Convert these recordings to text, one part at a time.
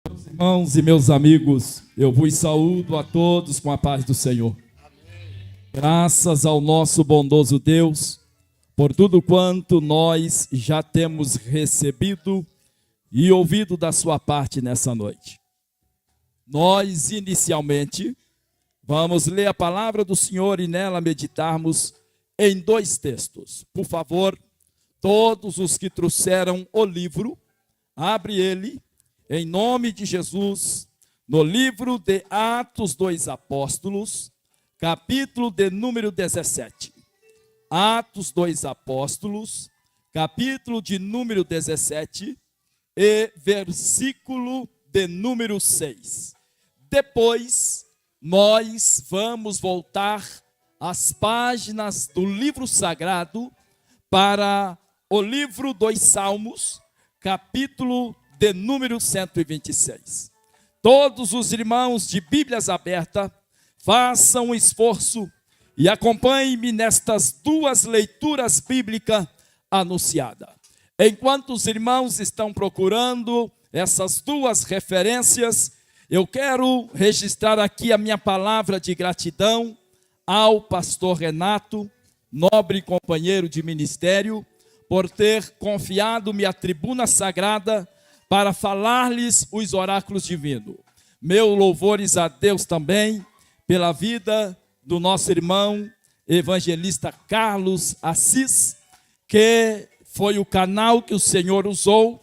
Irmãos e meus amigos, eu vos saúdo a todos com a paz do Senhor. Graças ao nosso bondoso Deus, por tudo quanto nós já temos recebido e ouvido da sua parte nessa noite. Nós, inicialmente, vamos ler a palavra do Senhor e nela meditarmos em dois textos. Por favor, todos os que trouxeram o livro, abre ele, em nome de Jesus, no livro de Atos dos Apóstolos, capítulo de número 17. Atos dos Apóstolos, capítulo de número 17 e versículo de número 6. Depois, nós vamos voltar às páginas do livro sagrado para o livro dos Salmos, capítulo de número 126. Todos os irmãos de Bíblias abertas, façam um esforço e acompanhem-me nestas duas leituras bíblicas anunciadas. Enquanto os irmãos estão procurando essas duas referências, eu quero registrar aqui a minha palavra de gratidão ao pastor Renato, nobre companheiro de ministério, por ter confiado-me a tribuna sagrada para falar-lhes os oráculos divinos. Meu louvores a Deus também pela vida do nosso irmão evangelista Carlos Assis, que foi o canal que o Senhor usou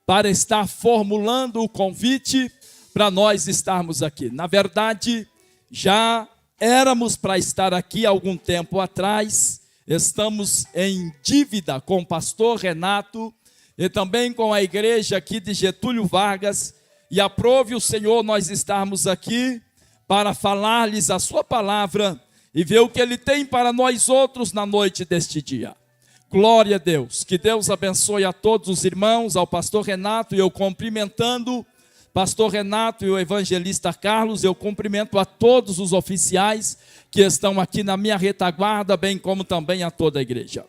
para estar formulando o convite para nós estarmos aqui. Na verdade, já éramos para estar aqui há algum tempo atrás. Estamos em dívida com o pastor Renato e também com a igreja aqui de Getúlio Vargas, e aprove o Senhor nós estarmos aqui para falar-lhes a sua palavra e ver o que Ele tem para nós outros na noite deste dia. Glória a Deus, que Deus abençoe a todos os irmãos, ao pastor Renato, e eu cumprimentando pastor Renato e o evangelista Carlos, eu cumprimento a todos os oficiais que estão aqui na minha retaguarda, bem como também a toda a igreja.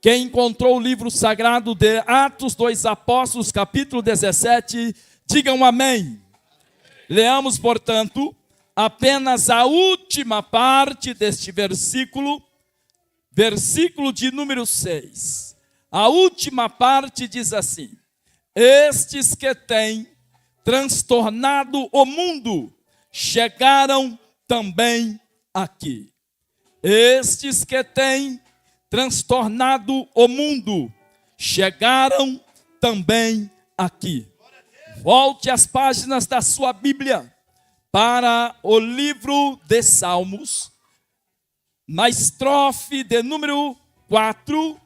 Quem encontrou o livro sagrado de Atos dos Apóstolos, capítulo 17, digam amém. Leamos, portanto, apenas a última parte deste versículo, versículo de número 6. A última parte diz assim: estes que têm transtornado o mundo chegaram também aqui. Estes que têm transtornado o mundo chegaram também aqui. Volte às páginas da sua Bíblia para o livro de Salmos, na estrofe de número 4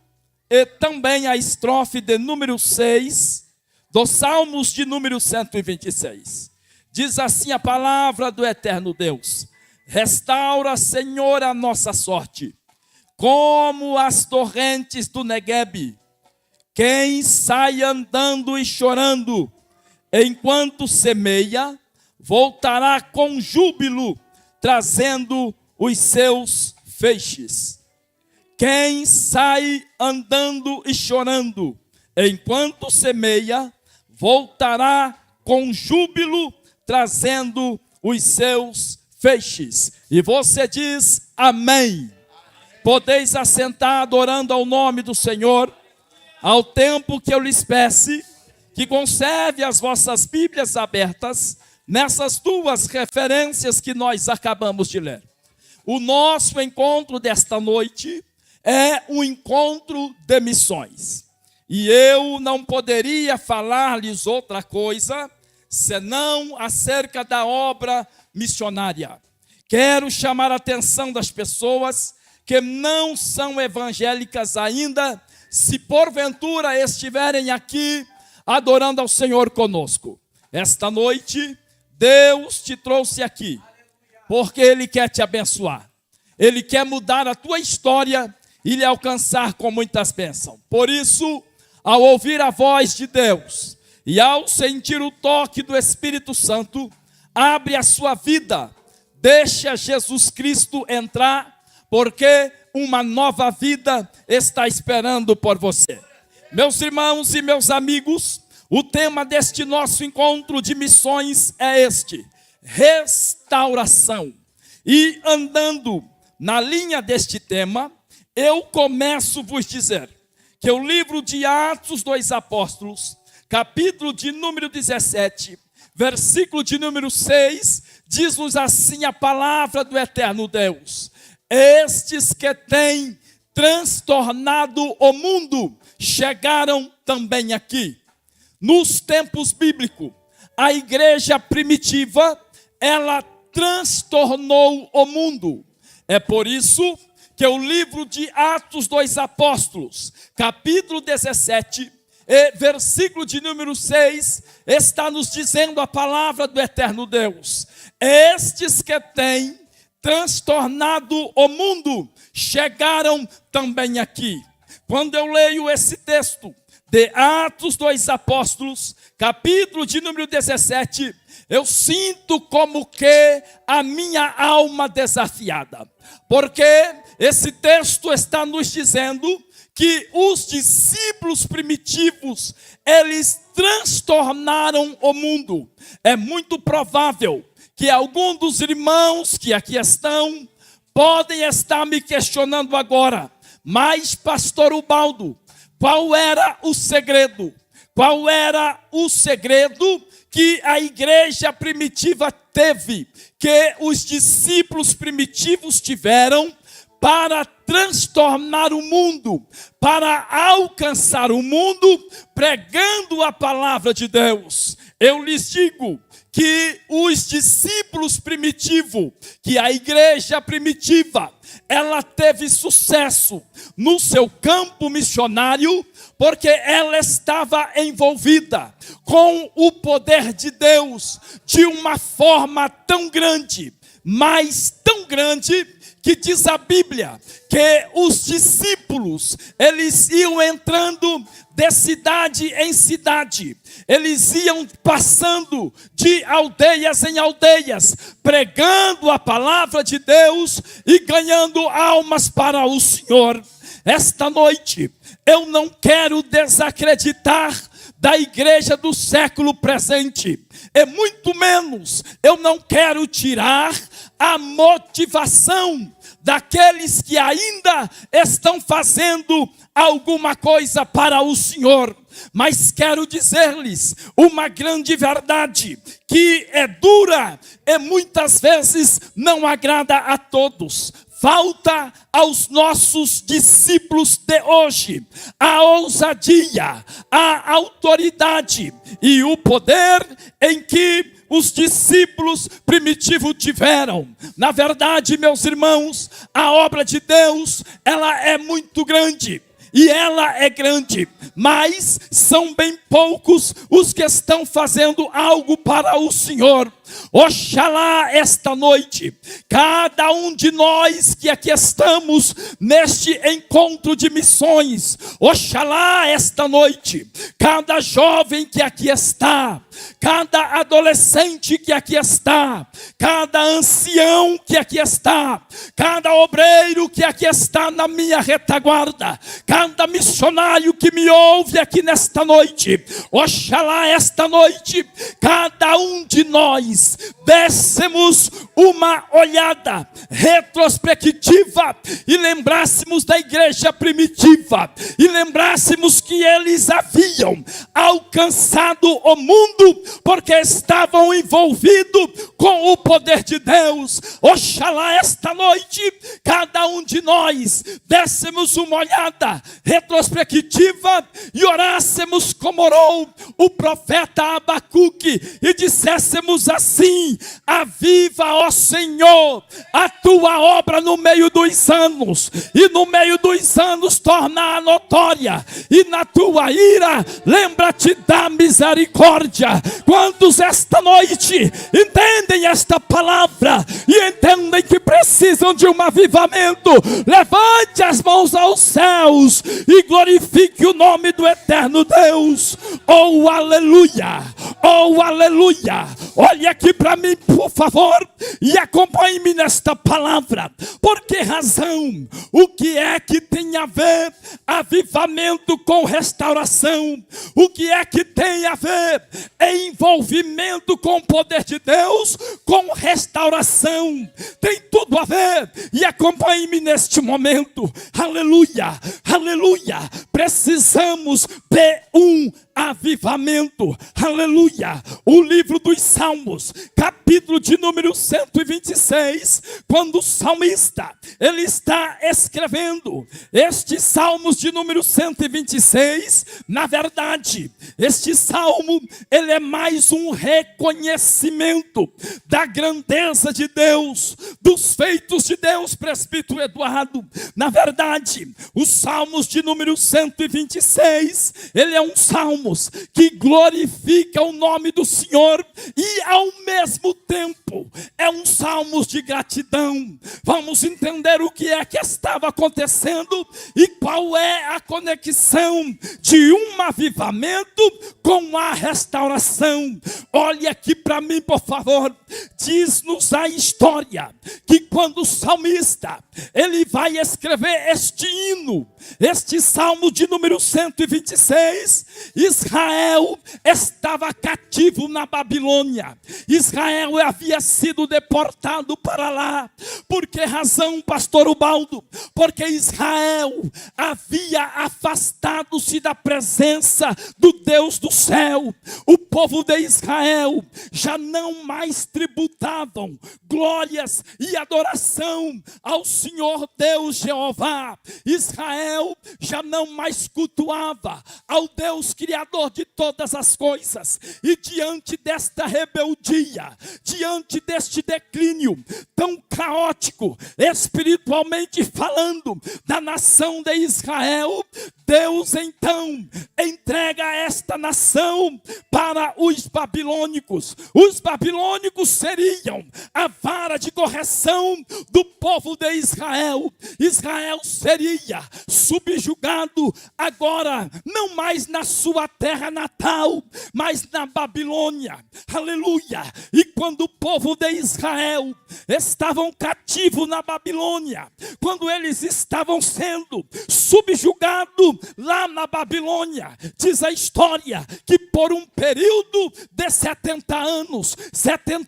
e também a estrofe de número 6 dos Salmos de número 126. Diz assim a palavra do eterno Deus: restaura, Senhor, a nossa sorte, como as torrentes do Neguebe. Quem sai andando e chorando, enquanto semeia, voltará com júbilo, trazendo os seus feixes. Quem sai andando e chorando, enquanto semeia, voltará com júbilo, trazendo os seus feixes. E você diz amém. Podeis assentar adorando ao nome do Senhor, ao tempo que eu lhes peço, que conserve as vossas Bíblias abertas nessas duas referências que nós acabamos de ler. O nosso encontro desta noite é um encontro de missões. E eu não poderia falar-lhes outra coisa senão acerca da obra missionária. Quero chamar a atenção das pessoas que não são evangélicas ainda, se porventura estiverem aqui adorando ao Senhor conosco. Esta noite, Deus te trouxe aqui, porque Ele quer te abençoar. Ele quer mudar a tua história e lhe alcançar com muitas bênçãos. Por isso, ao ouvir a voz de Deus e ao sentir o toque do Espírito Santo, abre a sua vida, deixa Jesus Cristo entrar, porque uma nova vida está esperando por você. Meus irmãos e meus amigos, O tema deste nosso encontro de missões é este: restauração. E andando na linha deste tema, eu começo a vos dizer que o livro de Atos dos Apóstolos, capítulo de número 17, versículo de número 6, diz-nos assim a palavra do eterno Deus: estes que têm transtornado o mundo chegaram também aqui. Nos tempos bíblicos, a igreja primitiva, ela transtornou o mundo. É por isso que o livro de Atos dos Apóstolos, capítulo 17, versículo de número 6, está nos dizendo a palavra do eterno Deus: estes que têm transtornado o mundo chegaram também aqui. Quando eu leio esse texto de Atos dos Apóstolos, capítulo de número 17, eu sinto como que a minha alma desafiada, porque esse texto está nos dizendo que os discípulos primitivos, eles transtornaram o mundo. É muito provável que alguns dos irmãos que aqui estão podem estar me questionando agora: mas pastor Ubaldo, qual era o segredo? Qual era o segredo que a igreja primitiva teve, que os discípulos primitivos tiveram para transtornar o mundo, para alcançar o mundo pregando a palavra de Deus? Eu lhes digo que os discípulos primitivos, que a igreja primitiva, ela teve sucesso no seu campo missionário, porque ela estava envolvida com o poder de Deus de uma forma tão grande, mas tão grande, que diz a Bíblia que os discípulos, eles iam entrando de cidade em cidade, eles iam passando de aldeias em aldeias, pregando a palavra de Deus e ganhando almas para o Senhor. Esta noite, eu não quero desacreditar da igreja do século presente, e muito menos eu não quero tirar a motivação daqueles que ainda estão fazendo alguma coisa para o Senhor. Mas quero dizer-lhes uma grande verdade, que é dura e muitas vezes não agrada a todos. Falta aos nossos discípulos de hoje a ousadia, a autoridade e o poder em que os discípulos primitivos tiveram. Na verdade, meus irmãos, a obra de Deus, ela é muito grande. E ela é grande, mas são bem poucos os que estão fazendo algo para o Senhor. Oxalá esta noite, cada um de nós que aqui estamos neste encontro de missões, oxalá esta noite, cada jovem que aqui está, cada adolescente que aqui está, cada ancião que aqui está, cada obreiro que aqui está na minha retaguarda, cada missionário que me ouve aqui nesta noite, oxalá esta noite, cada um de nós dessemos uma olhada retrospectiva e lembrássemos da igreja primitiva e lembrássemos que eles haviam alcançado o mundo porque estavam envolvidos com o poder de Deus. Oxalá esta noite cada um de nós dessemos uma olhada retrospectiva e orássemos como orou o profeta Abacuque e disséssemos assim: aviva, ó Senhor, a tua obra no meio dos anos, e no meio dos anos torna-a notória, e na tua ira lembra-te da misericórdia. Quantos esta noite entendem esta palavra e entendem que precisam de um avivamento? Levante as mãos aos céus Deus e glorifique o nome do eterno Deus. Oh, aleluia! Oh, aleluia! Olhe aqui para mim, por favor, e acompanhe-me nesta palavra. Por que razão? O que é que tem a ver avivamento com restauração? O que é que tem a ver envolvimento com o poder de Deus, com restauração? Tem tudo a ver. E acompanhe-me neste momento. Aleluia, aleluia. Precisamos de um avivamento. Aleluia. O livro dos Salmos, capítulo de número 126, quando o salmista, ele está escrevendo estes salmos de número 126, na verdade, este salmo, ele é mais um reconhecimento da grandeza de Deus, dos feitos de Deus, presbítero Eduardo. Na verdade, os salmos de número 126, ele é um salmo que glorifica o nome do Senhor e ao mesmo tempo é um salmo de gratidão. Vamos entender o que é que estava acontecendo e qual é a conexão de um avivamento com a restauração. Olhe aqui para mim, por favor. Diz-nos a história que quando o salmista, ele vai escrever este hino, este salmo de número 126, Israel estava cativo na Babilônia. Israel havia sido deportado para lá. Por que razão, pastor Ubaldo? Porque Israel havia afastado-se da presença do Deus do céu. O povo de Israel já não mais tributavam glórias e adoração ao Senhor Deus Jeová. Israel já não mais cultuava ao Deus Criador de todas as coisas. E diante desta rebeldia, diante deste declínio tão caótico, espiritualmente falando, da nação de Israel, Deus então entrega esta nação para os babilônicos. Os babilônicos seriam a vara de correção do povo de Israel. Israel seria subjugado agora, não mais na sua terra natal, mas na Babilônia. Aleluia! E quando o povo de Israel estavam cativos na Babilônia, quando eles estavam sendo subjugados lá na Babilônia, diz a história que por um período de 70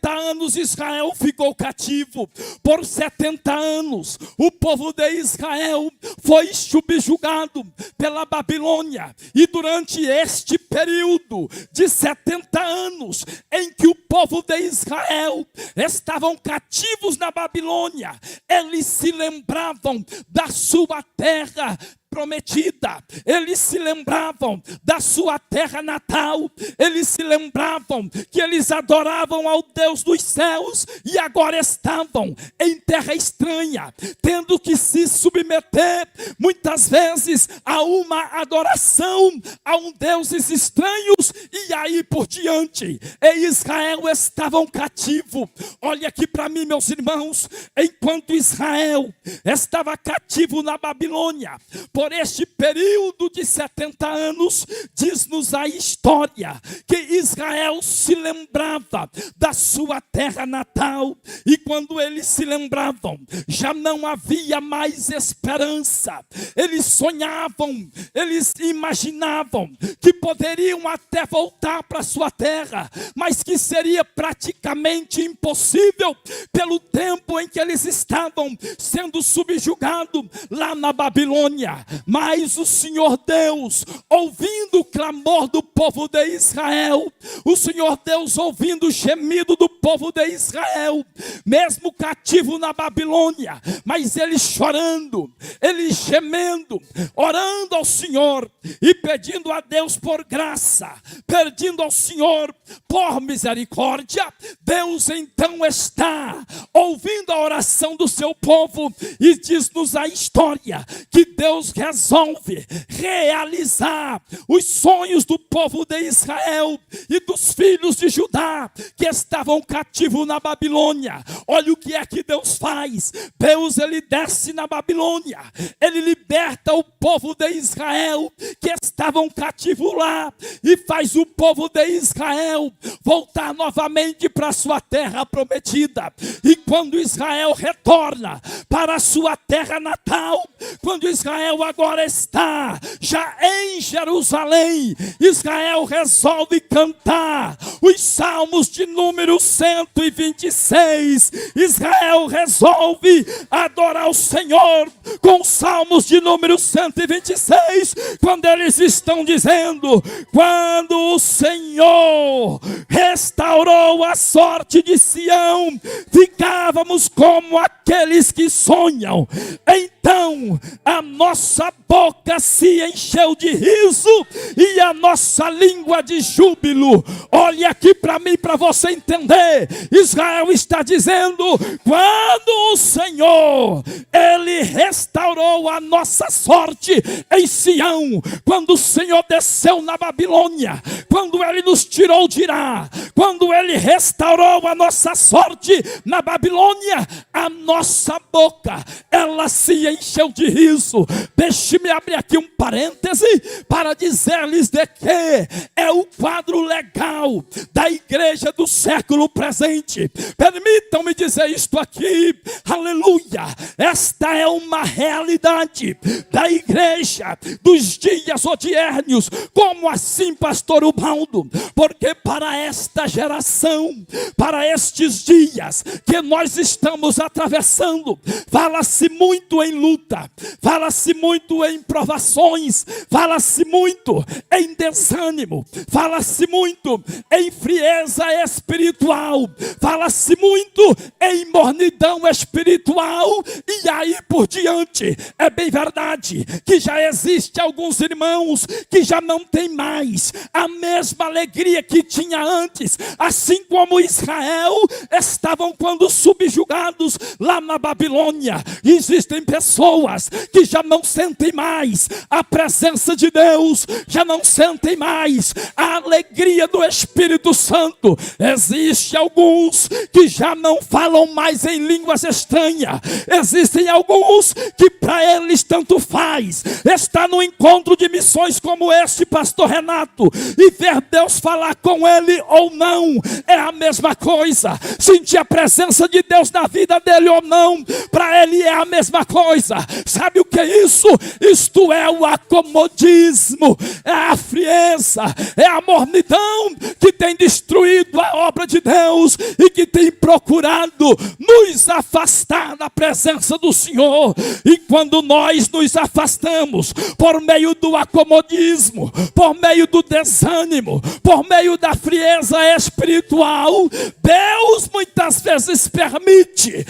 anos Israel ficou cativo. Por 70 anos o povo de Israel foi subjugado pela Babilônia. E durante este período de 70 anos em que o povo de Israel estavam cativos na Babilônia, eles se lembravam da sua terra prometida, eles se lembravam da sua terra natal, eles se lembravam que eles adoravam ao Deus dos céus e agora estavam em terra estranha, tendo que se submeter muitas vezes a uma adoração a um deuses estranhos e aí por diante. E Israel estava cativo. Olha aqui para mim, meus irmãos, enquanto Israel estava cativo na Babilônia, por este período de 70 anos, diz-nos a história que Israel se lembrava da sua terra natal. E quando eles se lembravam, já não havia mais esperança. Eles sonhavam, eles imaginavam que poderiam até voltar para sua terra, mas que seria praticamente impossível pelo tempo em que eles estavam sendo subjugados lá na Babilônia. Mas o Senhor Deus, ouvindo o clamor do povo de Israel, o Senhor Deus ouvindo o gemido do povo de Israel, mesmo cativo na Babilônia, mas eles chorando, eles gemendo, orando ao Senhor e pedindo a Deus por graça, pedindo ao Senhor por misericórdia. Deus então está ouvindo a oração do seu povo e diz-nos a história que Deus resolve realizar os sonhos do povo de Israel e dos filhos de Judá que estavam cativos na Babilônia. Olha o que é que Deus faz. Deus, ele desce na Babilônia, ele liberta o povo de Israel que estavam cativos lá e faz o povo de Israel voltar novamente para a sua terra prometida. E quando Israel retorna para a sua terra natal, quando Israel agora está já em Jerusalém, Israel resolve cantar os salmos de número 126. Israel resolve adorar o Senhor com os salmos de número 126, quando eles estão dizendo: quando o Senhor restaurou a sorte de Sião, ficávamos como aqueles que sonham. Então a nossa boca se encheu de riso e a nossa língua de júbilo. Olhe aqui para mim, para você entender. Israel está dizendo: quando o Senhor, ele restaurou a nossa sorte em Sião, quando o Senhor desceu na Babilônia, quando ele nos tirou de Irá, quando ele restaurou a nossa sorte na Babilônia, a nossa boca, ela se encheu de riso. Deixe-me abrir aqui um parêntese para dizer-lhes de que é o quadro legal da igreja do século presente. Permitam-me dizer isto aqui, aleluia. Esta é uma realidade da igreja dos dias odiernos. Como assim, pastor Ubaldo? Porque para esta geração, para estes dias que nós estamos atravessando, fala-se muito em luta, fala-se muito em provações, fala-se muito em desânimo, fala-se muito em frieza espiritual, fala-se muito em mornidão espiritual, e aí por diante. É bem verdade que já existe alguns irmãos que já não tem mais a mesma alegria que tinha antes, assim como Israel estavam quando subjugados lá na Babilônia. Existem pessoas que já não sentem mais a presença de Deus, já não sentem mais a alegria do Espírito Santo. Existem alguns que já não falam mais em línguas estranhas. Existem alguns que para eles tanto faz estar no encontro de missões como este, pastor Renato, e ver Deus falar com ele ou não é a mesma coisa. Sentir a presença de Deus na vida dele ou não, para ele é a mesma coisa. Sabe o que é isso? Isto é o acomodismo, é a frieza, é a mornidão que tem destruído a obra de Deus e que tem procurado nos afastar da presença do Senhor. E quando nós nos afastamos por meio do acomodismo, por meio do desânimo, por meio da frieza espiritual, Deus muitas vezes permite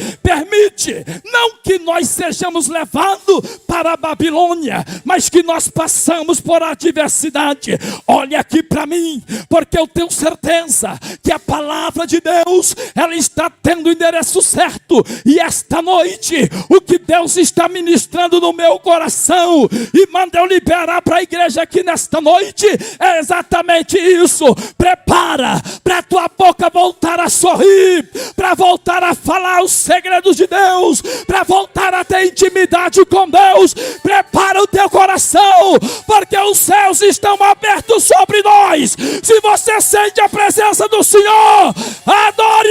não que nós sejamos levados para a Babilônia, mas que nós passamos por adversidade. Olha aqui para mim, porque eu tenho certeza que a palavra de Deus, ela está tendo o endereço certo. E esta noite, o que Deus está ministrando no meu coração e manda eu liberar para a igreja aqui nesta noite é exatamente isso. Prepara para tua boca voltar a sorrir, para voltar a falar os segredos de Deus, para voltar a ter intimidade com Deus. Prepara o teu coração, porque os céus estão abertos sobre nós. Se você sente a presença do Senhor, adore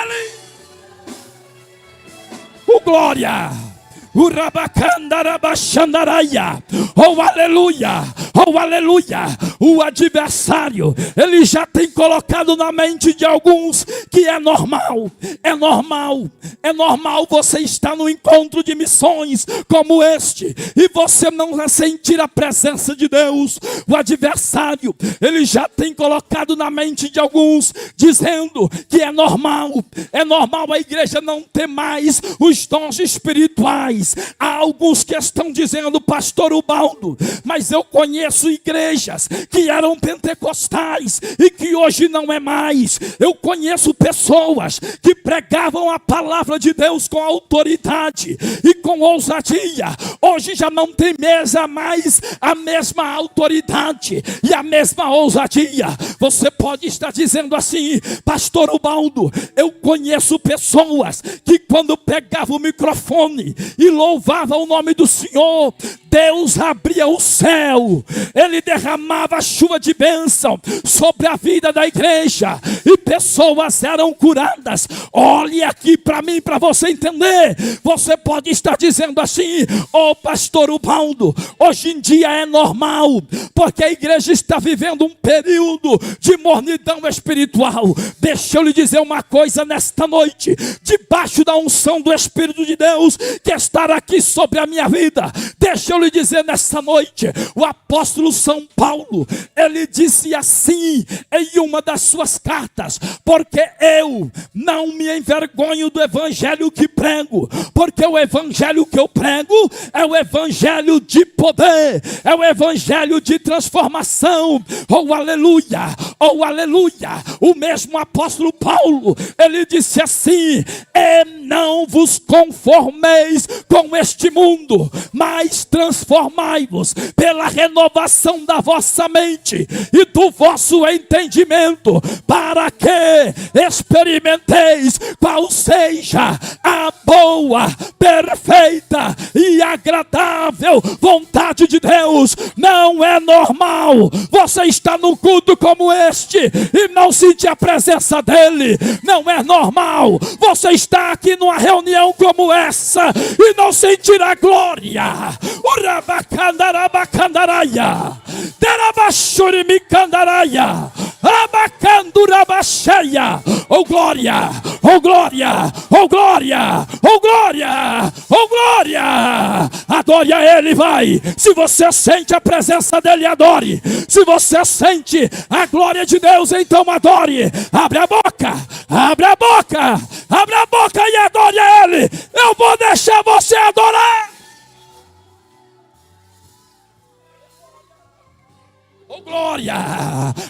Ele. O glória. Oh aleluia, oh aleluia. O adversário, ele já tem colocado na mente de alguns que é normal você estar no encontro de missões como este e você não sentir a presença de Deus. O adversário, ele já tem colocado na mente de alguns, dizendo que é normal a igreja não ter mais os dons espirituais. Há alguns que estão dizendo: pastor Ubaldo, mas eu conheço igrejas que eram pentecostais e que hoje não é mais. Eu conheço pessoas que pregavam a palavra de Deus com autoridade e com ousadia. Hoje já não tem mais a mesma autoridade e a mesma ousadia. Você pode estar dizendo assim: pastor Ubaldo, eu conheço pessoas que quando pegava o microfone e louvava o nome do Senhor, Deus abria o céu, Ele derramava a chuva de bênção sobre a vida da igreja e pessoas eram curadas. Olhe aqui para mim, para você entender. Você pode estar dizendo assim: ô pastor Ubaldo, hoje em dia é normal, porque a igreja está vivendo um período de mornidão espiritual. Deixa eu lhe dizer uma coisa nesta noite, debaixo da unção do Espírito de Deus que está aqui sobre a minha vida. Deixa eu lhe dizer nesta noite, o apóstolo São Paulo, ele disse assim em uma das suas cartas: porque eu não me envergonho do evangelho que prego, porque o evangelho que eu prego é o evangelho de poder, é o evangelho de transformação. Oh aleluia, oh aleluia. O mesmo apóstolo Paulo, ele disse assim: e não vos conformeis com este mundo, mas transformai-vos pela renovação da vossa mente e do vosso entendimento, para que experimenteis qual seja a boa, perfeita e agradável vontade de Deus. Não é normal você estar num culto como este e não sentir a presença dele. Não é normal você estar aqui numa reunião como essa e não sentir a glória. Urabacandarabacandaraya, derabachurimicandaraya, abacandurabacheia. Oh glória, oh glória, oh glória, oh glória, oh glória. Adore a Ele, vai. Se você sente a presença dEle, adore. Se você sente a glória de Deus, então adore. Abre a boca, abre a boca, abre a boca e adore a Ele. Eu vou deixar você adorar. Oh glória,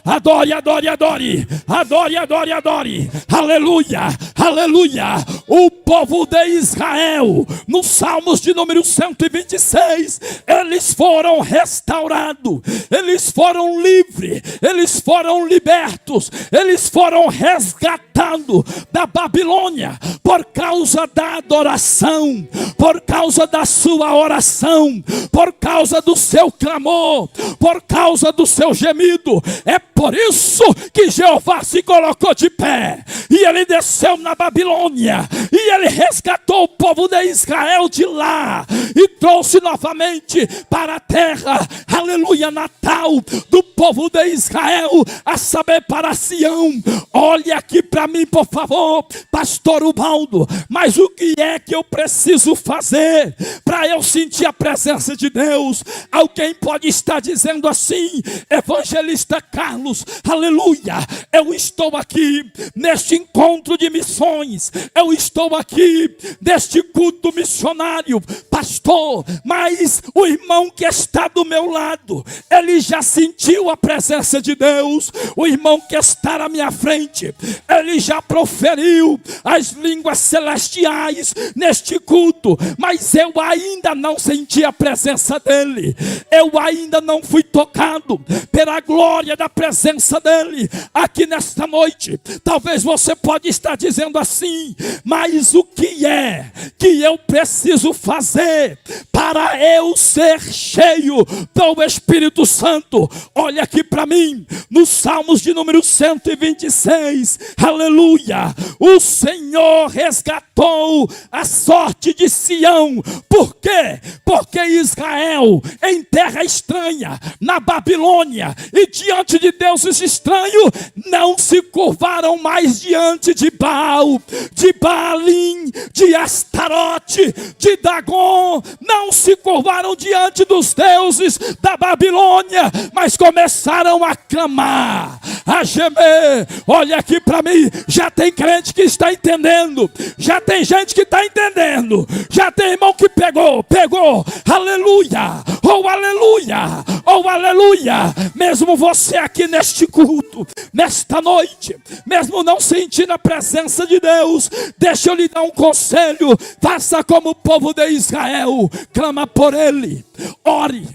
adore, adore, adore, adore, adore, adore, aleluia, aleluia. O povo de Israel, nos Salmos de número 126, eles foram restaurados, eles foram livres, eles foram libertos, eles foram resgatados da Babilônia, por causa da adoração, por causa da sua oração, por causa do seu clamor, por causa do seu gemido. É por isso que Jeová se colocou de pé e ele desceu na Babilônia e ele resgatou o povo de Israel de lá e trouxe novamente para a terra, aleluia, natal do povo de Israel, a saber, para Sião. Olhe aqui para mim, por favor, pastor Ubaldo, mas o que é que eu preciso fazer para eu sentir a presença de Deus? Alguém pode estar dizendo assim: evangelista Carlos, aleluia, eu estou aqui neste encontro de missões, eu estou aqui neste culto missionário, pastor, mas o irmão que está do meu lado, ele já sentiu a presença de Deus. O irmão que está à minha frente, ele já proferiu as línguas celestiais neste culto, mas eu ainda não senti a presença dele, eu ainda não fui tocado pela glória da presença dele aqui nesta noite. Talvez você pode estar dizendo assim: mas o que é que eu preciso fazer para eu ser cheio do Espírito Santo? Olha aqui para mim, nos Salmos de número 126, aleluia, o Senhor resgatou a sorte de Sião. Por quê? Porque Israel, em terra estranha, na Babilônia, e diante de deuses estranhos, não se curvaram mais diante de Baal, Baalim, de Astarote, de Dagon, não se curvaram diante dos deuses da Babilônia, mas começaram a clamar, a gemer. Olha aqui para mim, já tem crente que está entendendo, já tem gente que está entendendo, já tem irmão que pegou, aleluia, oh aleluia, mesmo você aqui neste culto, nesta noite, mesmo não sentindo a presença de Deus, deixa eu lhe dar um conselho, faça como o povo de Israel, clama por ele, ore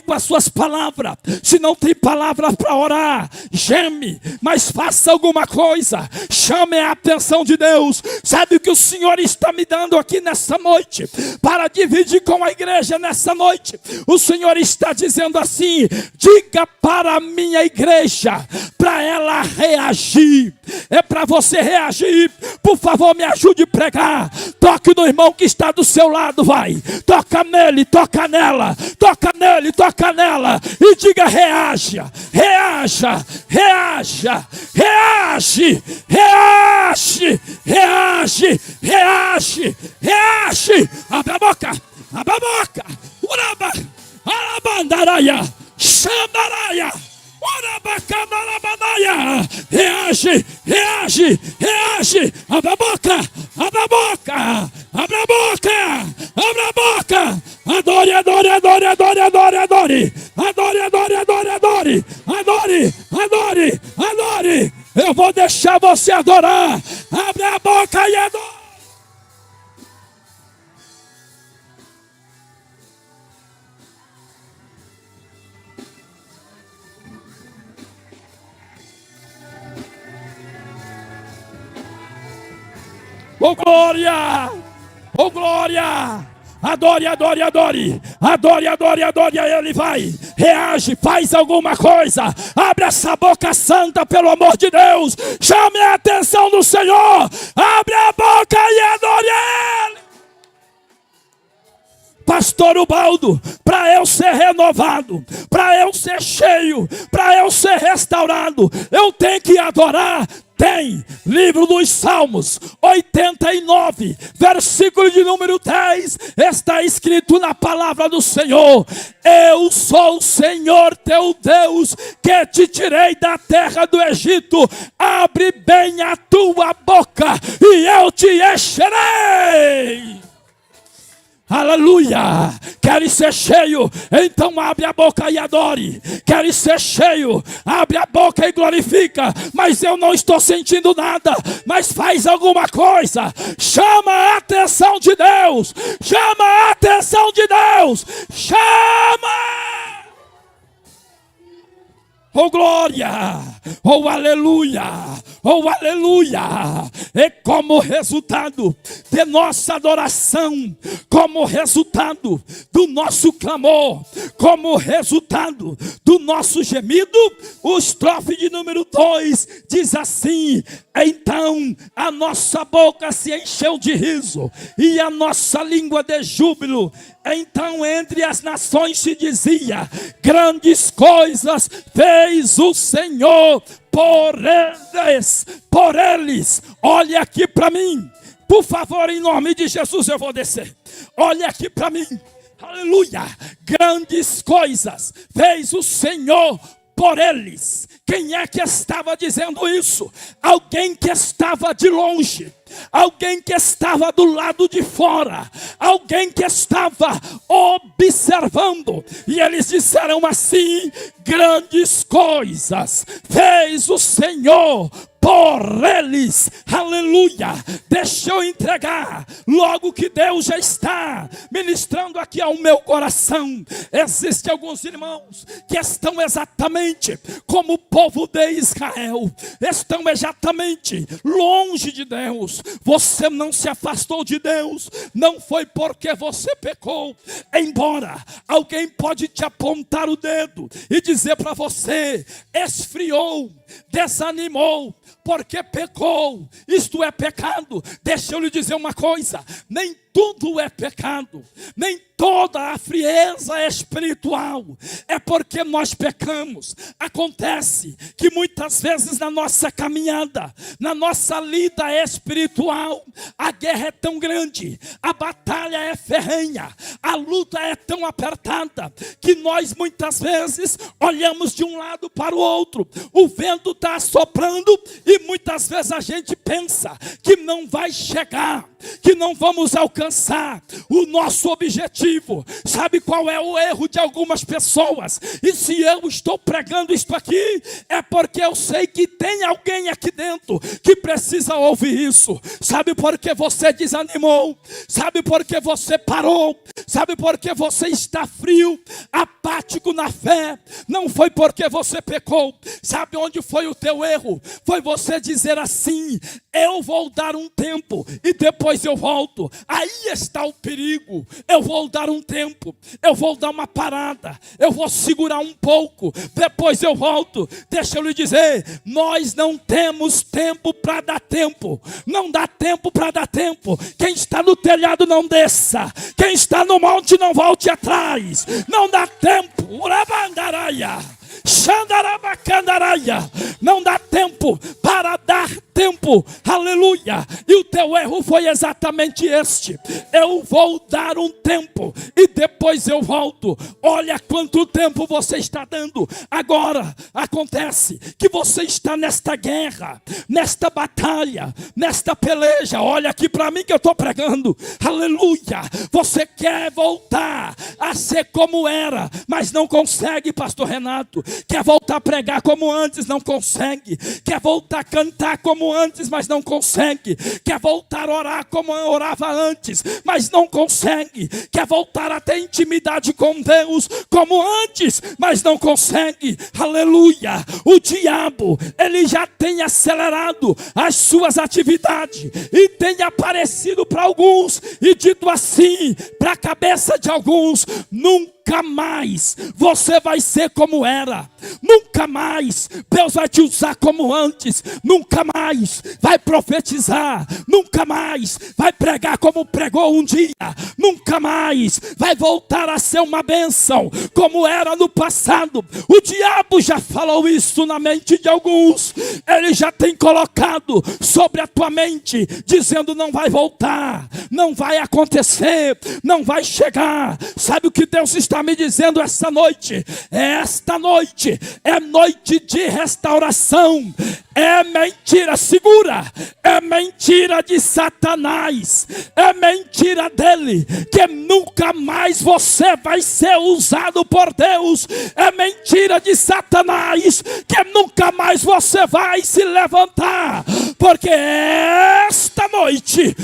com as suas palavras. Se não tem palavras para orar, geme, mas faça alguma coisa, chame a atenção de Deus. Sabe o que o Senhor está me dando aqui nessa noite, para dividir com a igreja nessa noite? O Senhor está dizendo assim: diga para a minha igreja, para ela reagir. É para você reagir. Por favor, me ajude a pregar. Toque no irmão que está do seu lado, vai. Toca nele, toca nela, toca nele, toca nela, e diga: reaja, reaja, reaja, reage, reage, reage, reage, reage. Abre a boca, abre a boca. Uraba, arabandaraia, xandaraia, urabacandarabandaia. Reage, reage, reage. Abre a boca, abre a boca, abre a boca, abre a boca. Adore, adore, adore, adore, adore, adore. Adore, adore, adore, adore. Adore, adore, adore. Eu vou deixar você adorar. Abre a boca e adore. Oh glória! Oh glória! Adore, adore, adore. Adore, adore, adore. Aí ele vai. Reage, faz alguma coisa. Abre essa boca santa, pelo amor de Deus. Chame a atenção do Senhor. Abre a boca e adore ele. Pastor Ubaldo, para eu ser renovado, para eu ser cheio, para eu ser restaurado, eu tenho que adorar. Tem, livro dos Salmos 89, versículo de número 10, está escrito na palavra do Senhor: eu sou o Senhor teu Deus, que te tirei da terra do Egito. Abre bem a tua boca e eu te encherei. Aleluia! Queres ser cheio? Então abre a boca e adore. Queres ser cheio? Abre a boca e glorifica. Mas eu não estou sentindo nada. Mas faz alguma coisa. Chama a atenção de Deus. Chama a atenção de Deus. Chama! Oh glória, oh aleluia, oh aleluia. E como resultado de nossa adoração, como resultado do nosso clamor, como resultado do nosso gemido, o estrofe de número 2 diz assim: então a nossa boca se encheu de riso e a nossa língua de júbilo. Então entre as nações se dizia: grandes coisas fez o Senhor por eles. Olha aqui para mim, por favor, em nome de Jesus eu vou descer. Olha aqui para mim, aleluia. Grandes coisas fez o Senhor por eles. Quem é que estava dizendo isso? Alguém que estava de longe, alguém que estava do lado de fora, alguém que estava observando. E eles disseram assim: grandes coisas fez o Senhor por eles. Aleluia. Deixa eu entregar logo que Deus já está ministrando aqui ao meu coração. Existem alguns irmãos que estão exatamente como o povo de Israel, estão exatamente longe de Deus. Você não se afastou de Deus, não foi porque você pecou. Embora alguém pode te apontar o dedo e dizer para você: esfriou, desanimou, porque pecou, isto é pecado. Deixa eu lhe dizer uma coisa: nem tudo é pecado, nem toda a frieza é espiritual, é porque nós pecamos. Acontece que muitas vezes na nossa caminhada, na nossa lida espiritual, a guerra é tão grande, a batalha é ferrenha, a luta é tão apertada, que nós muitas vezes olhamos de um lado para o outro, o vento está soprando e muitas vezes a gente pensa que não vai chegar, que não vamos alcançar o nosso objetivo. Sabe qual é o erro de algumas pessoas? E se eu estou pregando isto aqui, é porque eu sei que tem alguém aqui dentro que precisa ouvir isso. Sabe por que você desanimou? Sabe por que você parou? Sabe por que você está frio, apático na fé? Não foi porque você pecou. Sabe onde foi o teu erro? Foi você dizer assim: eu vou dar um tempo e depois eu volto. Aí está o perigo. Eu vou dar um tempo, eu vou dar uma parada, eu vou segurar um pouco, depois eu volto. Deixa eu lhe dizer, nós não temos tempo para dar tempo. Não dá tempo para dar tempo. Quem está no telhado não desça, quem está no monte não volte atrás. Não dá tempo. Urabandaraia, Xandarabacandaraia. Não dá tempo para dar tempo, aleluia. E o teu erro foi exatamente este: eu vou dar um tempo e depois eu volto. Olha quanto tempo você está dando. Agora acontece que você está nesta guerra, nesta batalha, nesta peleja. Olha aqui para mim que eu estou pregando, aleluia. Você quer voltar a ser como era, mas não consegue, pastor Renato. Quer voltar a pregar como antes, não consegue. Quer voltar a cantar como antes, mas não consegue. Quer voltar a orar como eu orava antes, mas não consegue. Quer voltar a ter intimidade com Deus como antes, mas não consegue. Aleluia. O diabo, ele já tem acelerado as suas atividades e tem aparecido para alguns e dito assim para a cabeça de alguns: nunca mais você vai ser como era. Nunca mais Deus vai te usar como antes. Nunca mais vai profetizar. Nunca mais vai pregar como pregou um dia. Nunca mais vai voltar a ser uma bênção como era no passado. O diabo já falou isso na mente de alguns. Ele já tem colocado sobre a tua mente, dizendo: não vai voltar, não vai acontecer, não vai chegar. Sabe o que Deus está me dizendo essa noite? Esta noite é noite de restauração. É mentira, segura. É mentira de Satanás. É mentira dele, que nunca mais você vai ser usado por Deus. É mentira de Satanás, que nunca mais você vai se levantar. Porque esta noite,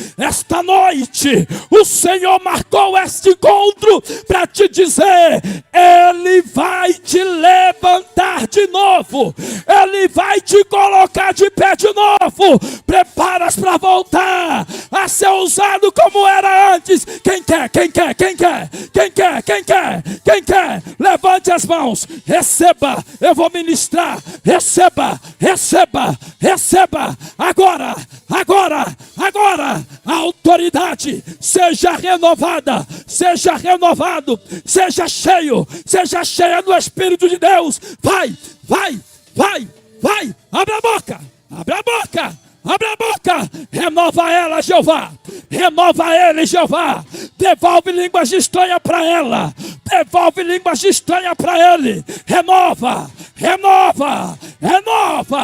o Senhor marcou este encontro para te dizer: Ele vai te levantar de novo. Ele vai te colocar de pé de novo. Preparas para voltar a ser usado como era antes. Quem quer? Quem quer? Quem quer? Quem quer? Quem quer? Quem quer? Levante as mãos. Receba. Eu vou ministrar. Receba. Receba. Receba. Agora. Agora. Agora. A autoridade seja renovada. Seja renovado. Seja cheio. Seja cheia do Espírito de Deus. Vai. Vai. Vai. Vai. Abra a boca. Abra a boca. Abre a boca, renova ela, Jeová. Renova ele, Jeová. Devolve línguas estranhas para ela. Devolve línguas estranhas para ele. Renova, renova, renova.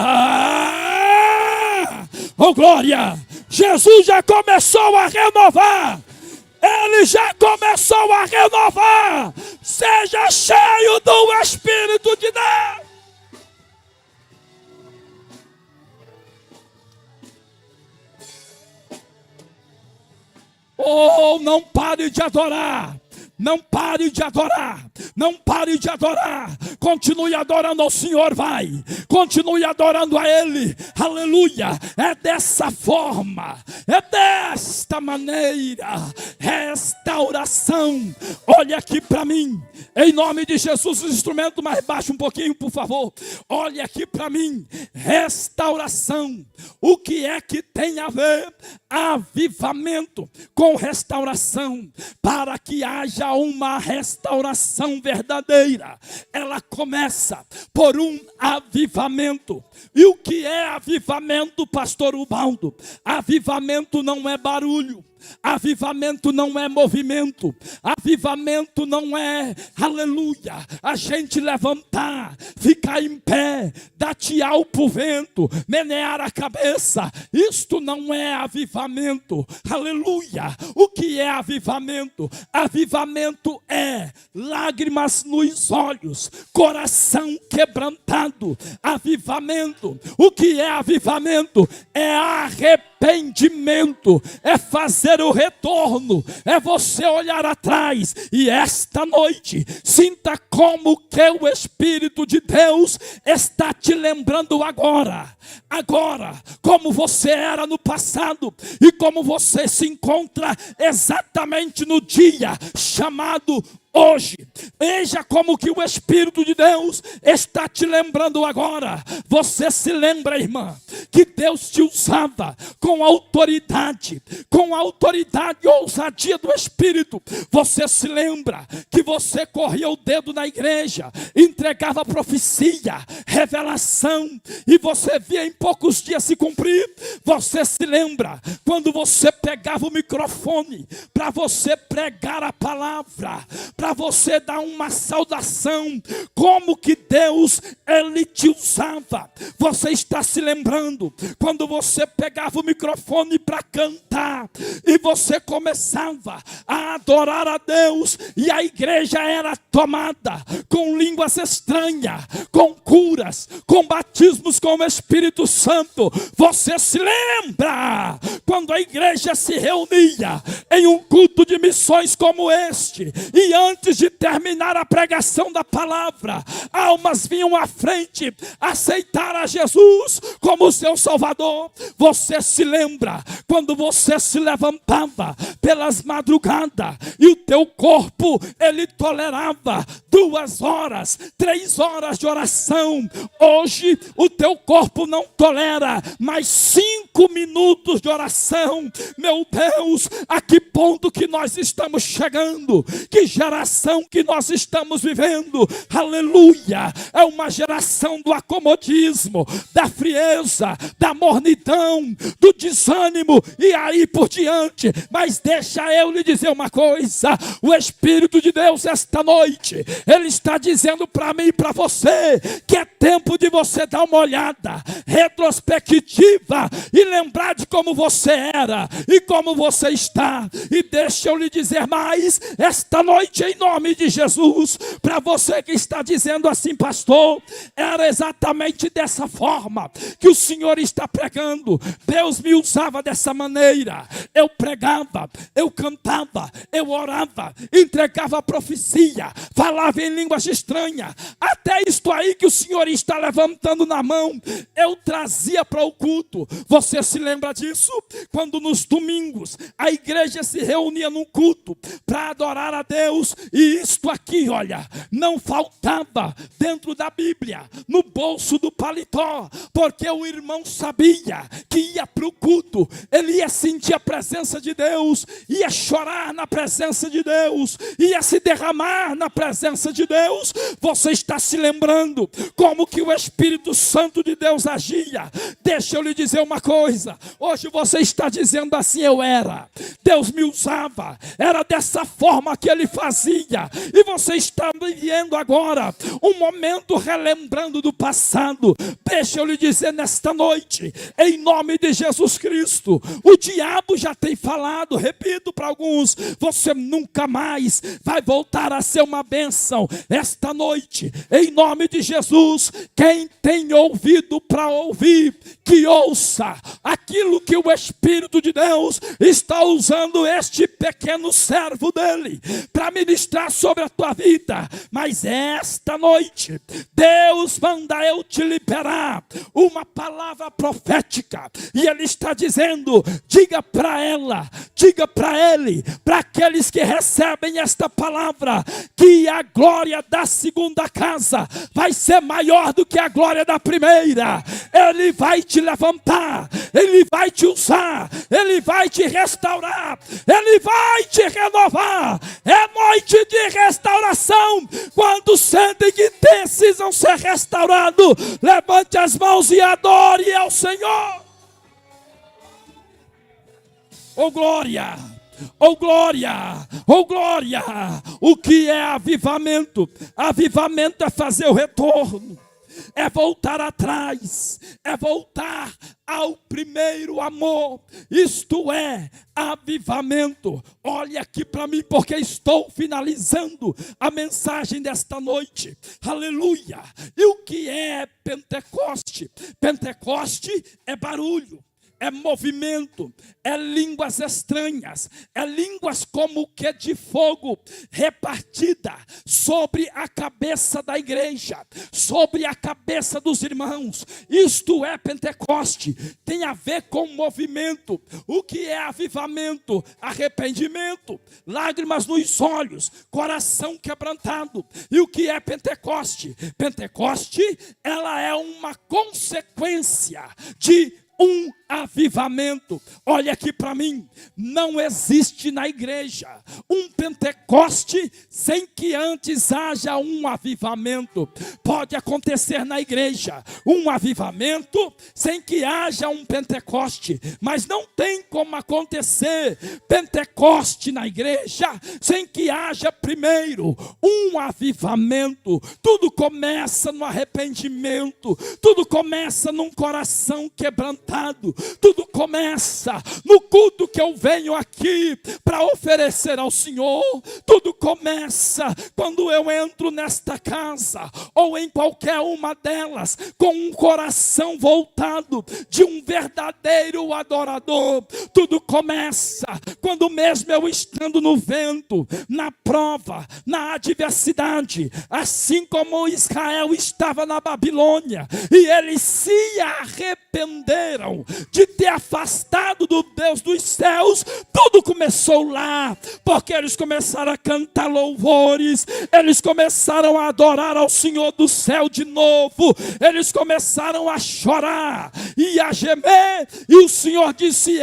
Oh glória, Jesus já começou a renovar. Ele já começou a renovar. Seja cheio do Espírito de Deus. Oh, não pare de adorar. Não pare de adorar. Não pare de adorar. Continue adorando ao Senhor, vai. Continue adorando a Ele. Aleluia. É dessa forma. É desta maneira. Restauração. Olha aqui para mim. Em nome de Jesus, o instrumento mais baixo um pouquinho, por favor. Olha aqui para mim. Restauração. O que é que tem a ver avivamento com restauração. Para que haja uma restauração verdadeira, ela começa por um avivamento. E o que é avivamento, pastor Ubaldo? Avivamento não é barulho. Avivamento não é movimento. Avivamento não é, aleluia, a gente levantar, ficar em pé, dar tchau pro vento, menear a cabeça. Isto não é avivamento, aleluia. O que é avivamento? Avivamento é lágrimas nos olhos, coração quebrantado. Avivamento, o que é avivamento? É arrependimento, é fazer o retorno, é você olhar atrás. E esta noite, sinta como que o Espírito de Deus está te lembrando agora, como você era no passado e como você se encontra exatamente no dia chamado hoje. Veja como que o Espírito de Deus está te lembrando agora. Você se lembra, irmã, que Deus te usava com autoridade e ousadia do Espírito. Você se lembra que você corria o dedo na igreja, entregava profecia, revelação, e você via em poucos dias se cumprir. Você se lembra quando você pegava o microfone para você pregar a palavra, para você dar uma saudação, como que Deus, Ele te usava. Você está se lembrando quando você pegava o microfone para cantar e você começava a adorar a Deus e a igreja era tomada com línguas estranhas, com curas, com batismos com o Espírito Santo. Você se lembra quando a igreja se reunia em um culto de missões como este, e antes de terminar a pregação da palavra, almas vinham à frente aceitar a Jesus como seu Salvador. Você se lembra quando você se levantava pelas madrugadas e o teu corpo, ele tolerava 2 horas, 3 horas de oração. Hoje o teu corpo não tolera mais 5 minutos de oração. Meu Deus, a que ponto que nós estamos chegando? Que geração que nós estamos vivendo? Aleluia! É uma geração do acomodismo, da frieza, da mornidão, do desânimo e aí por diante. Mas deixa eu lhe dizer uma coisa: o Espírito de Deus esta noite, Ele está dizendo para mim e para você que é tempo de você dar uma olhada retrospectiva e lembrar de como você era e como você está. E deixa eu lhe dizer mais esta noite, em nome de Jesus, para você que está dizendo assim: pastor, era exatamente dessa forma que o Senhor está pregando. Deus me usava dessa maneira. Eu pregava, eu cantava, eu orava, entregava a profecia, falava em línguas estranhas. Até isto aí que o Senhor está levantando na mão, eu trazia para o culto. Você se lembra disso? Quando nos domingos a igreja se reunia num culto para adorar a Deus, e isto aqui, olha, não faltava dentro da Bíblia, no bolso do paletó, porque o irmão sabia que ia para o culto, ele ia sentir a presença de Deus, ia chorar na presença de Deus, ia se derramar na presença de Deus. Você está se lembrando como que o Espírito Santo de Deus agia? Deixa eu lhe dizer uma coisa: hoje você está dizendo assim: eu era, Deus me usava, era dessa forma que Ele fazia. E você está vivendo agora um momento relembrando do passado. Deixa eu lhe dizer nesta noite, em nome de Jesus Cristo, o diabo já tem falado, repito para alguns, você nunca mais vai voltar a ser uma bênção. Esta noite, em nome de Jesus, quem tem ouvido para ouvir, que ouça aquilo que o Espírito de Deus está usando este pequeno servo dele para ministrar sobre a tua vida. Mas esta noite, Deus manda eu te liberar uma palavra profética, e Ele está dizendo dizendo: diga para ela, diga para ele, para aqueles que recebem esta palavra, que a glória da segunda casa vai ser maior do que a glória da primeira. Ele vai te levantar, ele vai te usar, ele vai te restaurar, ele vai te renovar. É noite de restauração. Quantos sentem que precisam ser restaurados, levante as mãos e adore ao Senhor. Oh glória, oh glória, oh glória. O que é avivamento? Avivamento é fazer o retorno, é voltar atrás, é voltar ao primeiro amor. Isto é avivamento. Olha aqui para mim, porque estou finalizando a mensagem desta noite. Aleluia. E o que é Pentecoste? Pentecoste é barulho, é movimento, é línguas estranhas, é línguas como que de fogo, repartida sobre a cabeça da igreja, sobre a cabeça dos irmãos. Isto é Pentecoste, tem a ver com movimento. O que é avivamento? Arrependimento, lágrimas nos olhos, coração quebrantado. E o que é Pentecoste? Pentecoste, ela é uma consequência de um avivamento. Olha aqui para mim, não existe na igreja um Pentecoste sem que antes haja um avivamento. Pode acontecer na igreja um avivamento sem que haja um Pentecoste, mas não tem como acontecer Pentecoste na igreja sem que haja primeiro um avivamento. Tudo começa no arrependimento, tudo começa num coração quebrantado. Tudo começa no culto que eu venho aqui para oferecer ao Senhor. Tudo começa quando eu entro nesta casa ou em qualquer uma delas com um coração voltado de um verdadeiro adorador. Tudo começa quando mesmo eu estando no vento, na prova, na adversidade, assim como Israel estava na Babilônia e eles se arrependeram de ter afastado do Deus dos céus. Tudo começou lá, porque eles começaram a cantar louvores, eles começaram a adorar ao Senhor do céu de novo, eles começaram a chorar e a gemer, e o Senhor disse: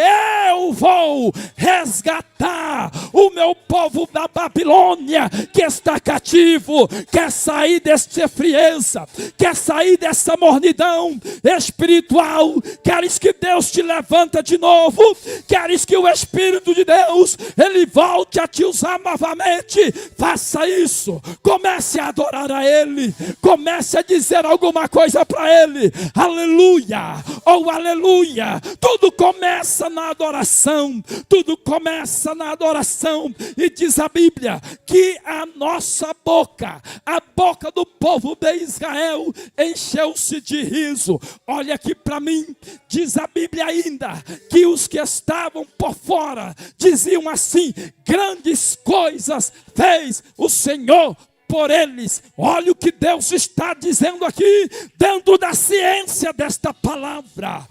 eu vou resgatar o meu povo da Babilônia que está cativo. Quer sair dessa frieza, quer sair dessa mornidão espiritual, queres que Deus te levanta de novo, queres que o Espírito de Deus ele volte a te usar novamente, faça isso. Comece a adorar a Ele, comece a dizer alguma coisa para Ele. Aleluia, oh aleluia. Tudo começa na adoração, tudo começa na adoração. E diz a Bíblia que a nossa boca, a boca do povo de Israel encheu-se de riso. Olha aqui para mim, diz a Bíblia ainda que os que estavam por fora diziam assim: grandes coisas fez o Senhor por eles. Olha o que Deus está dizendo aqui, dentro da ciência desta palavra.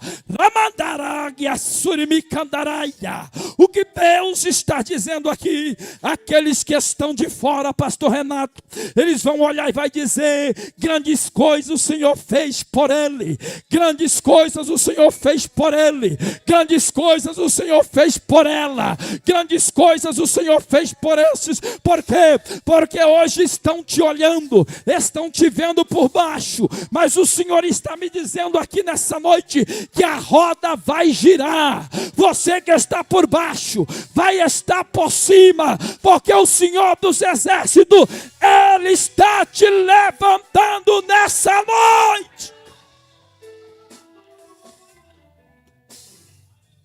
O que Deus está dizendo aqui, aqueles que estão de fora, pastor Renato, eles vão olhar e vai dizer: grandes coisas o Senhor fez por ele, grandes coisas o Senhor fez por ele, grandes coisas o Senhor fez por ela, grandes coisas o Senhor fez por esses. Por quê? Porque hoje estão te olhando, estão te vendo por baixo, mas o Senhor está me dizendo aqui nessa noite que a roda vai girar. Você que está por baixo vai estar por cima, porque o Senhor dos exércitos, Ele está te levantando nessa noite.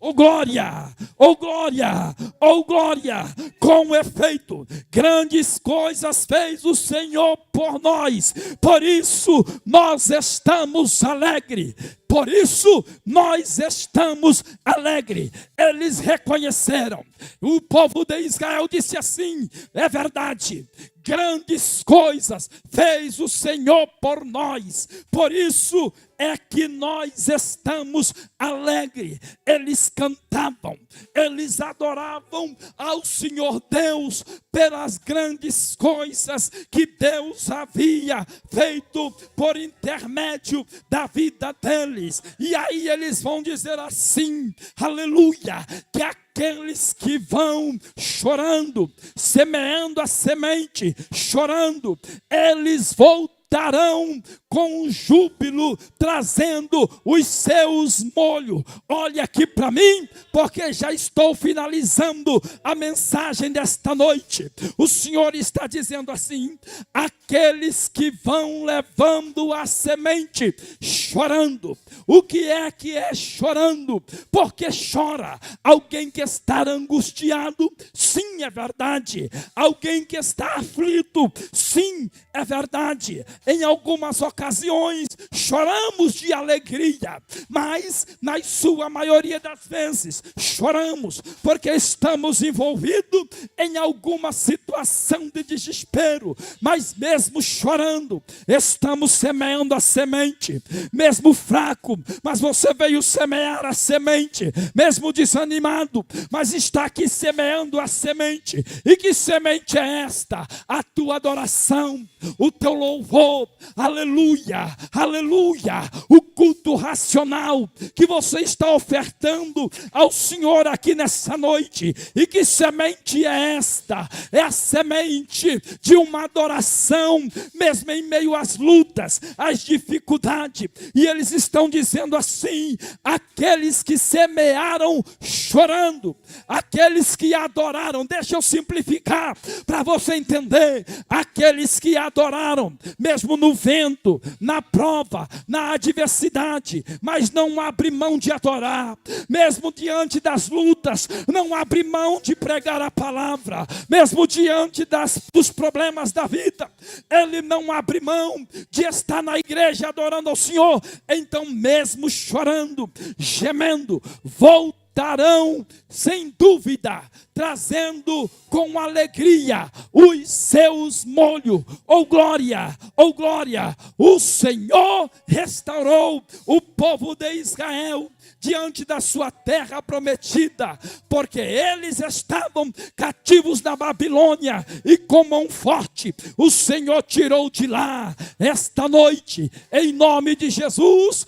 Oh glória, oh glória, oh glória. Com efeito, grandes coisas fez o Senhor por nós. Por isso nós estamos alegres. Por isso nós estamos alegres. Eles reconheceram. O povo de Israel disse assim: é verdade, grandes coisas fez o Senhor por nós. Por isso é que nós estamos alegres. Eles cantavam, eles adoravam ao Senhor Deus pelas grandes coisas que Deus havia feito por intermédio da vida deles. E aí eles vão dizer assim, aleluia, que aqueles que vão chorando, semeando a semente, chorando, eles voltarão com júbilo, trazendo os seus molhos. Olha aqui para mim, porque já estou finalizando a mensagem desta noite. O Senhor está dizendo assim: aqueles que vão levando a semente, chorando. O que é chorando? Porque chora alguém que está angustiado? Sim, é verdade. Alguém que está aflito? Sim, é verdade. Em algumas ocasiões choramos de alegria, mas na sua maioria das vezes choramos porque estamos envolvidos em alguma situação de desespero. Mas mesmo chorando, estamos semeando a semente. Mesmo fraco, mas você veio semear a semente. Mesmo desanimado, mas está aqui semeando a semente. E que semente é esta? A tua adoração, o teu louvor, aleluia, aleluia, o culto racional que você está ofertando ao Senhor aqui nessa noite. E que semente é esta? É a semente de uma adoração, mesmo em meio às lutas, às dificuldades. E eles estão dizendo assim: aqueles que semearam chorando, aqueles que adoraram, deixa eu simplificar para você entender, aqueles que adoraram, mesmo no vento, na prova, na adversidade, mas não abre mão de adorar, mesmo diante das lutas, não abre mão de pregar a palavra, mesmo diante dos problemas da vida, ele não abre mão de estar na igreja adorando ao Senhor. Então, mesmo chorando, gemendo, voltarão sem dúvida, trazendo com alegria os seus molhos. Oh glória, oh glória, o Senhor restaurou o povo de Israel diante da sua terra prometida, porque eles estavam cativos na Babilônia, e com mão forte o Senhor tirou de lá. Esta noite, em nome de Jesus,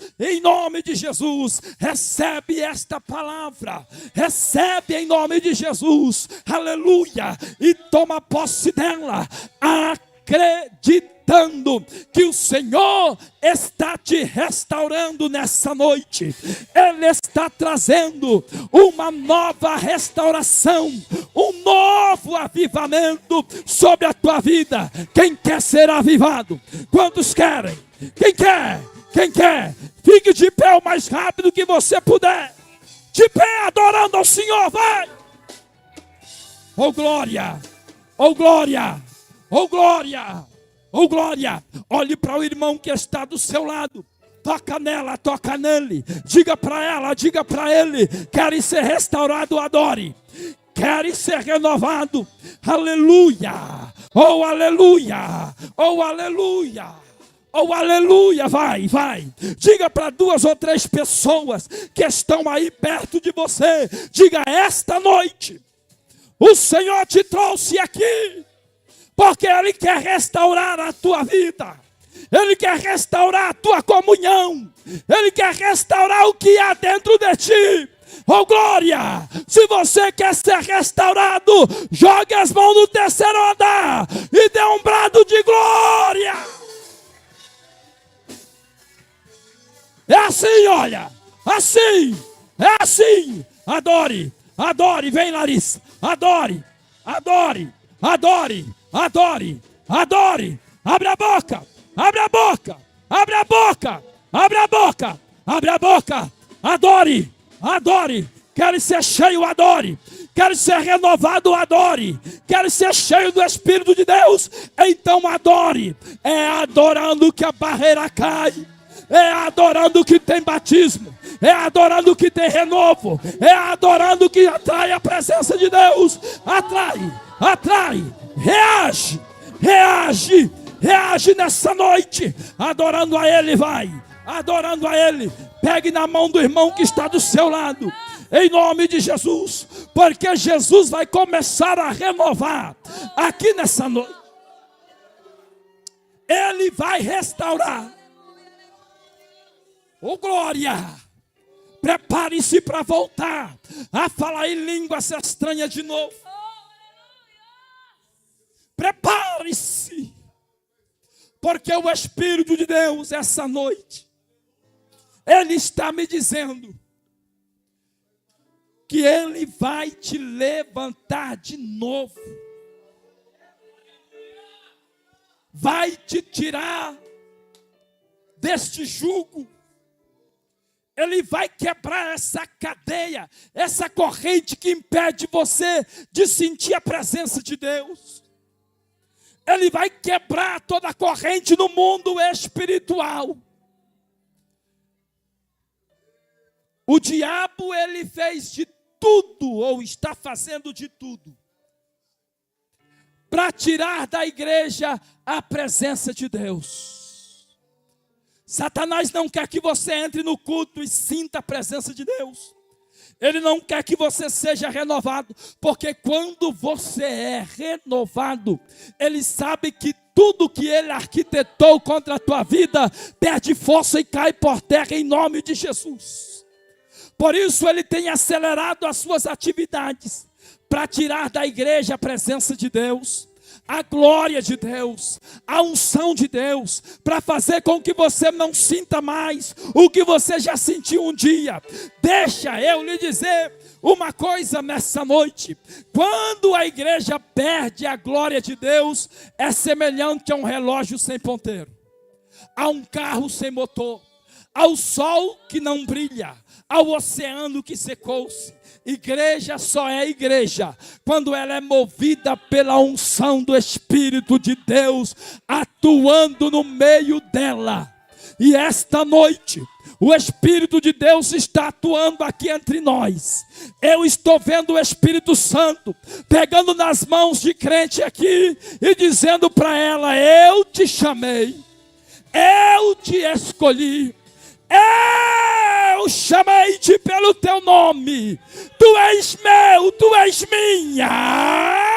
recebe esta palavra, recebe em nome de Jesus, aleluia, e toma posse dela, acreditando que o Senhor está te restaurando nessa noite. Ele está trazendo uma nova restauração, um novo avivamento sobre a tua vida. Quem quer ser avivado? Quantos querem? Quem quer? Quem quer? Fique de pé o mais rápido que você puder. De pé, adorando ao Senhor, vai! Oh glória! Oh glória! Oh glória! Oh glória! Olhe para o irmão que está do seu lado. Toca nela, toca nele. Diga para ela, diga para ele: queres ser restaurado, adore. Queres ser renovado, aleluia. Oh aleluia. Oh aleluia. Oh aleluia, vai, vai. Diga para 2 ou 3 pessoas que estão aí perto de você. Diga: esta noite o Senhor te trouxe aqui, porque Ele quer restaurar a tua vida. Ele quer restaurar a tua comunhão. Ele quer restaurar o que há dentro de ti. Oh glória! Se você quer ser restaurado, jogue as mãos no terceiro andar e dê um brado de glória. É assim, olha. Assim. É assim. Adore. Adore. Vem, Larissa. Adore. Adore. Adore. Adore. Adore. Abre a boca. Abre a boca. Abre a boca. Abre a boca. Abre a boca. Adore. Adore. Quer ser cheio, adore. Quer ser renovado, adore. Quer ser cheio do Espírito de Deus, então adore. É adorando que a barreira cai. É adorando que tem batismo. É adorando que tem renovo. É adorando que atrai a presença de Deus. Atrai. Reage nessa noite. Adorando a Ele, vai. Adorando a Ele. Pegue na mão do irmão que está do seu lado. Em nome de Jesus. Porque Jesus vai começar a renovar aqui nessa noite. Ele vai restaurar. Oh, glória! Prepare-se para voltar a falar em línguas estranhas de novo. Prepare-se, porque o Espírito de Deus, essa noite, Ele está me dizendo que Ele vai te levantar de novo. Vai te tirar deste jugo. Ele vai quebrar essa cadeia, essa corrente que impede você de sentir a presença de Deus. Ele vai quebrar toda a corrente no mundo espiritual. O diabo, ele fez de tudo, ou está fazendo de tudo, para tirar da igreja a presença de Deus. Satanás não quer que você entre no culto e sinta a presença de Deus. Ele não quer que você seja renovado, porque quando você é renovado, ele sabe que tudo que ele arquitetou contra a tua vida perde força e cai por terra em nome de Jesus. Por isso ele tem acelerado as suas atividades para tirar da igreja a presença de Deus, a glória de Deus, a unção de Deus, para fazer com que você não sinta mais o que você já sentiu um dia. Deixa eu lhe dizer uma coisa nessa noite: quando a igreja perde a glória de Deus, é semelhante a um relógio sem ponteiro, a um carro sem motor, ao sol que não brilha, ao oceano que secou-se. Igreja só é igreja quando ela é movida pela unção do Espírito de Deus atuando no meio dela. E esta noite o Espírito de Deus está atuando aqui entre nós. Eu estou vendo o Espírito Santo pegando nas mãos de crente aqui e dizendo para ela: eu te chamei, eu te escolhi, eu chamei-te pelo teu nome. Tu és meu, tu és minha.